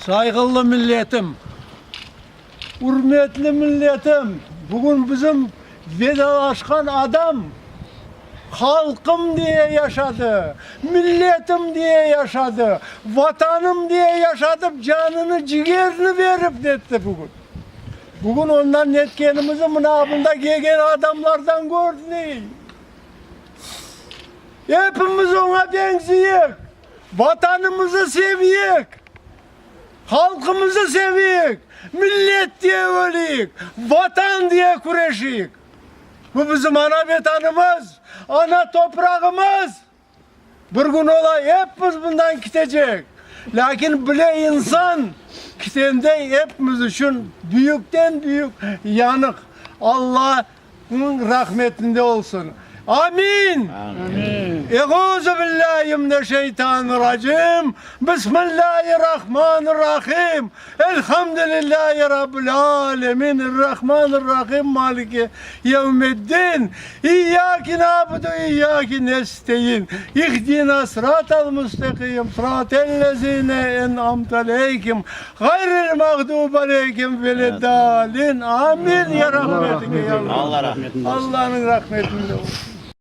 Saygılı milletim, hürmetli milletim, bugün bizim vedalaşkan adam halkım diye yaşadı, milletim diye yaşadı, vatanım diye yaşadı, canını ciğerini verip etti bugün. Bugün ondan netkenimizi mınabında gelen adamlardan gördük. Hepimiz ona benzeyik, vatanımızı seviyik, halkımızı seviyik, millet diye ölüyük, vatan diye kureşiyik. Bu bizim ana vatanımız, ana toprağımız. Bir gün olay hepimiz bundan gidecek. Lakin bile insan kitende hepimiz için büyükten büyük yanık. Allah'ın rahmetinde olsun. Amin. Amin. Euzu billahi mineşşeytanirracim. Bismillahirrahmanirrahim. Elhamdülillahi rabbil alamin. Errahmanirrahim. Maliki yevmiddin. İyyâke na'budu ve iyyâke nestaîn. İhdina sıratal mustakim. Sıratellezîne en'amte aleyhim. Gayril mağdûbi aleyhim veleddâlin. Amin ya rahmetike ya Allah. Allah rahmetinde olsun. Allah'ın rahmetinde olsun.